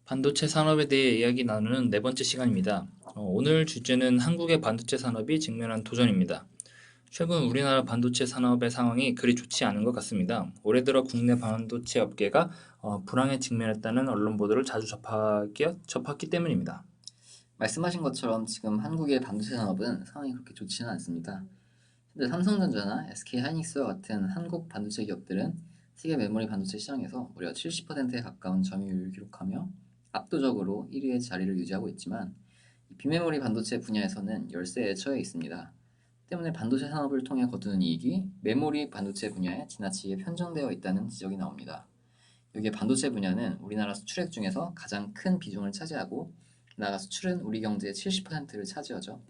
반도체 산업에 대해 이야기 나누는 네 번째 시간입니다. 오늘 주제는 한국의 반도체 산업이 직면한 도전입니다. 최근 우리나라 반도체 산업의 상황이 그리 좋지 않은 것 같습니다. 올해 들어 국내 반도체 업계가 불황에 직면했다는 언론 보도를 자주 접했기 때문입니다. 말씀하신 것처럼 지금 한국의 반도체 산업은 상황이 그렇게 좋지는 않습니다. 현재 삼성전자나 SK하이닉스와 같은 한국 반도체 기업들은 세계 메모리 반도체 시장에서 무려 70%에 가까운 점유율을 기록하며 압도적으로 1위의 자리를 유지하고 있지만 비메모리 반도체 분야에서는 열세에 처해 있습니다. 때문에 반도체 산업을 통해 거두는 이익이 메모리 반도체 분야에 지나치게 편중되어 있다는 지적이 나옵니다. 여기에 반도체 분야는 우리나라 수출액 중에서 가장 큰 비중을 차지하고 나아가 수출은 우리 경제의 70%를 차지하죠.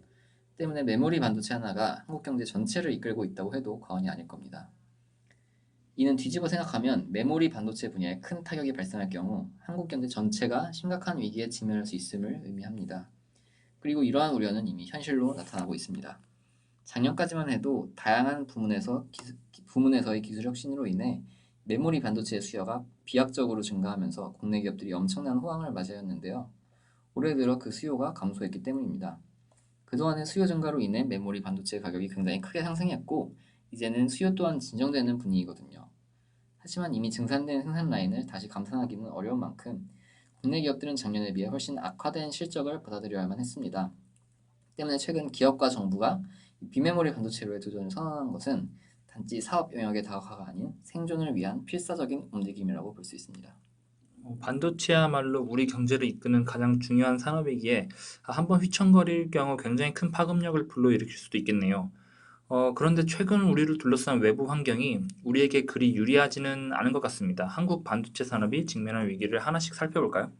때문에 메모리 반도체 하나가 한국 경제 전체를 이끌고 있다고 해도 과언이 아닐 겁니다. 이는 뒤집어 생각하면 메모리 반도체 분야에 큰 타격이 발생할 경우 한국 경제 전체가 심각한 위기에 직면할 수 있음을 의미합니다. 그리고 이러한 우려는 이미 현실로 나타나고 있습니다. 작년까지만 해도 다양한 부문에서의 기술 혁신으로 인해 메모리 반도체의 수요가 비약적으로 증가하면서 국내 기업들이 엄청난 호황을 맞이하였는데요. 올해 들어 그 수요가 감소했기 때문입니다. 그동안의 수요 증가로 인해 메모리 반도체 가격이 굉장히 크게 상승했고 이제는 수요 또한 진정되는 분위기거든요. 하지만 이미 증산된 생산 라인을 다시 감산하기는 어려운 만큼 국내 기업들은 작년에 비해 훨씬 악화된 실적을 받아들여야만 했습니다. 때문에 최근 기업과 정부가 비메모리 반도체로의 도전을 선언한 것은 단지 사업 영역의 다각화가 아닌 생존을 위한 필사적인 움직임이라고 볼 수 있습니다. 반도체야말로 우리 경제를 이끄는 가장 중요한 산업이기에 한번 휘청거릴 경우 굉장히 큰 파급력을 불러일으킬 수도 있겠네요. 그런데 최근 우리를 둘러싼 외부 환경이 우리에게 그리 유리하지는 않은 것 같습니다. 한국 반도체 산업이 직면한 위기를 하나씩 살펴볼까요?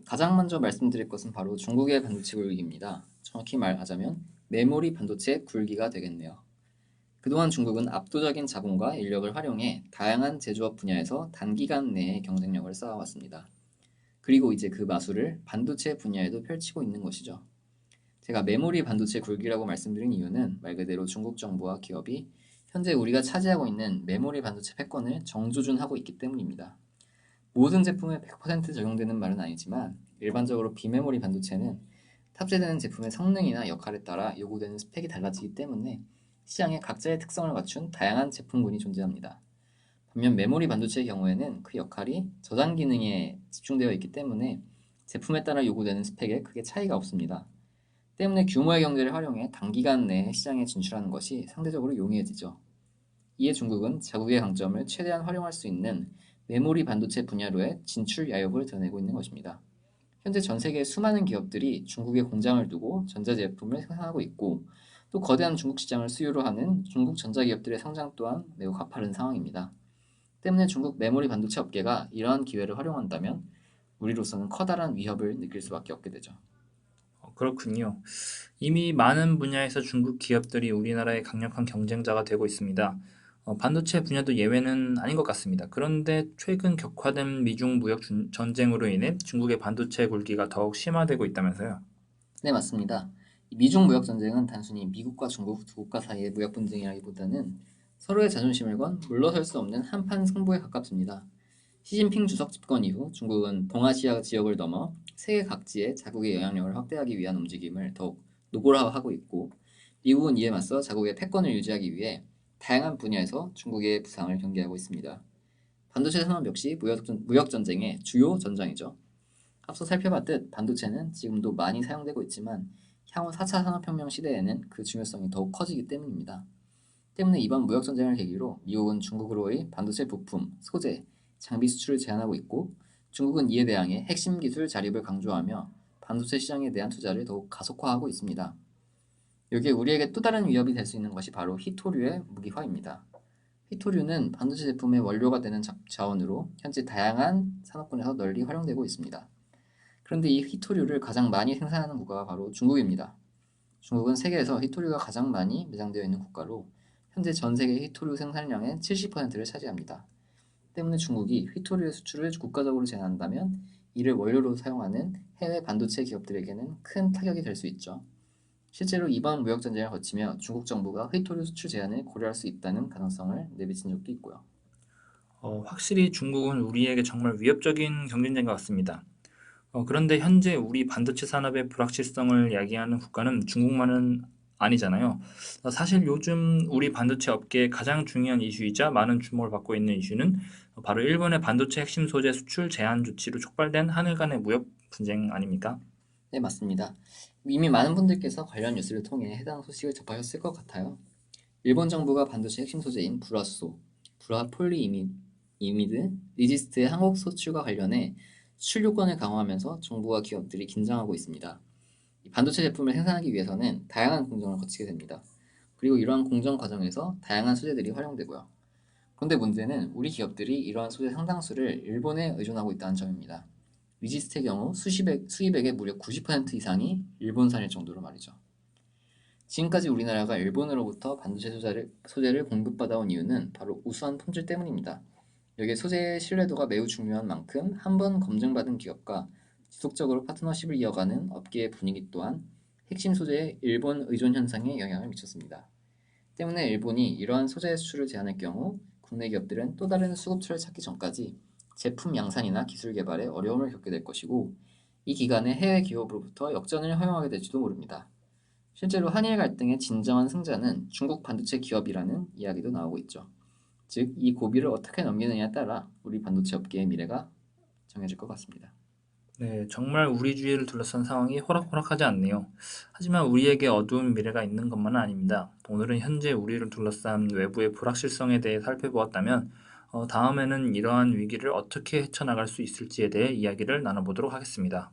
가장 먼저 말씀드릴 것은 바로 중국의 반도체 굴기입니다. 정확히 말하자면 메모리 반도체 굴기가 되겠네요. 그동안 중국은 압도적인 자본과 인력을 활용해 다양한 제조업 분야에서 단기간 내에 경쟁력을 쌓아왔습니다. 그리고 이제 그 마술을 반도체 분야에도 펼치고 있는 것이죠. 제가 메모리 반도체 굴기라고 말씀드린 이유는 말 그대로 중국 정부와 기업이 현재 우리가 차지하고 있는 메모리 반도체 패권을 정조준하고 있기 때문입니다. 모든 제품에 100% 적용되는 말은 아니지만 일반적으로 비메모리 반도체는 탑재되는 제품의 성능이나 역할에 따라 요구되는 스펙이 달라지기 때문에 시장에 각자의 특성을 갖춘 다양한 제품군이 존재합니다. 반면 메모리 반도체의 경우에는 그 역할이 저장 기능에 집중되어 있기 때문에 제품에 따라 요구되는 스펙에 크게 차이가 없습니다. 때문에 규모의 경제를 활용해 단기간 내에 시장에 진출하는 것이 상대적으로 용이해지죠. 이에 중국은 자국의 강점을 최대한 활용할 수 있는 메모리 반도체 분야로의 진출 야욕을 드러내고 있는 것입니다. 현재 전 세계 수많은 기업들이 중국에 공장을 두고 전자제품을 생산하고 있고 또 거대한 중국 시장을 수요로 하는 중국 전자기업들의 성장 또한 매우 가파른 상황입니다. 때문에 중국 메모리 반도체 업계가 이러한 기회를 활용한다면 우리로서는 커다란 위협을 느낄 수밖에 없게 되죠. 그렇군요. 이미 많은 분야에서 중국 기업들이 우리나라의 강력한 경쟁자가 되고 있습니다. 반도체 분야도 예외는 아닌 것 같습니다. 그런데 최근 격화된 미중 무역 전쟁으로 인해 중국의 반도체 굴기가 더욱 심화되고 있다면서요? 네, 맞습니다. 이 미중 무역 전쟁은 단순히 미국과 중국 두 국가 사이의 무역 분쟁이라기보다는 서로의 자존심을 건 물러설 수 없는 한판 승부에 가깝습니다. 시진핑 주석 집권 이후 중국은 동아시아 지역을 넘어 세계 각지에 자국의 영향력을 확대하기 위한 움직임을 더욱 노골화하고 있고 미국은 이에 맞서 자국의 패권을 유지하기 위해 다양한 분야에서 중국의 부상을 경계하고 있습니다. 반도체 산업 역시 무역 전쟁의 주요 전장이죠. 앞서 살펴봤듯 반도체는 지금도 많이 사용되고 있지만 향후 4차 산업혁명 시대에는 그 중요성이 더욱 커지기 때문입니다. 때문에 이번 무역 전쟁을 계기로 미국은 중국으로의 반도체 부품, 소재, 장비 수출을 제한하고 있고 중국은 이에 대항해 핵심 기술 자립을 강조하며 반도체 시장에 대한 투자를 더욱 가속화하고 있습니다. 여기에 우리에게 또 다른 위협이 될 수 있는 것이 바로 희토류의 무기화입니다. 희토류는 반도체 제품의 원료가 되는 자원으로 현재 다양한 산업군에서 널리 활용되고 있습니다. 그런데 이 희토류를 가장 많이 생산하는 국가가 바로 중국입니다. 중국은 세계에서 희토류가 가장 많이 매장되어 있는 국가로 현재 전 세계 희토류 생산량의 70%를 차지합니다. 때문에 중국이 희토류의 수출을 국가적으로 제한한다면 이를 원료로 사용하는 해외 반도체 기업들에게는 큰 타격이 될 수 있죠. 실제로 이번 무역 전쟁을 거치며 중국 정부가 희토류 수출 제한을 고려할 수 있다는 가능성을 내비친 적도 있고요. 확실히 중국은 우리에게 정말 위협적인 경쟁자인 것 같습니다. 그런데 현재 우리 반도체 산업의 불확실성을 야기하는 국가는 중국만은 아니잖아요. 사실 요즘 우리 반도체 업계의 가장 중요한 이슈이자 많은 주목을 받고 있는 이슈는 바로 일본의 반도체 핵심 소재 수출 제한 조치로 촉발된 한일 간의 무역 분쟁 아닙니까? 네, 맞습니다. 이미 많은 분들께서 관련 뉴스를 통해 해당 소식을 접하셨을 것 같아요. 일본 정부가 반도체 핵심 소재인 불화수소, 불화폴리이미드, 리지스트의 한국 수출과 관련해 수출 요건을 강화하면서 정부와 기업들이 긴장하고 있습니다. 이 반도체 제품을 생산하기 위해서는 다양한 공정을 거치게 됩니다. 그리고 이러한 공정 과정에서 다양한 소재들이 활용되고요. 그런데 문제는 우리 기업들이 이러한 소재 상당수를 일본에 의존하고 있다는 점입니다. 리지스트의 경우 수입액의 무려 90% 이상이 일본산일 정도로 말이죠. 지금까지 우리나라가 일본으로부터 반도체 소재를 공급받아온 이유는 바로 우수한 품질 때문입니다. 여기에 소재의 신뢰도가 매우 중요한 만큼 한 번 검증받은 기업과 지속적으로 파트너십을 이어가는 업계의 분위기 또한 핵심 소재의 일본 의존 현상에 영향을 미쳤습니다. 때문에 일본이 이러한 소재 수출을 제한할 경우 국내 기업들은 또 다른 수급처를 찾기 전까지 제품 양산이나 기술 개발에 어려움을 겪게 될 것이고, 이 기간에 해외 기업으로부터 역전을 허용하게 될지도 모릅니다. 실제로 한일 갈등의 진정한 승자는 중국 반도체 기업이라는 이야기도 나오고 있죠. 즉, 이 고비를 어떻게 넘기느냐에 따라 우리 반도체 업계의 미래가 정해질 것 같습니다. 네, 정말 우리 주위를 둘러싼 상황이 호락호락하지 않네요. 하지만 우리에게 어두운 미래가 있는 것만은 아닙니다. 오늘은 현재 우리를 둘러싼 외부의 불확실성에 대해 살펴보았다면, 다음에는 이러한 위기를 어떻게 헤쳐나갈 수 있을지에 대해 이야기를 나눠보도록 하겠습니다.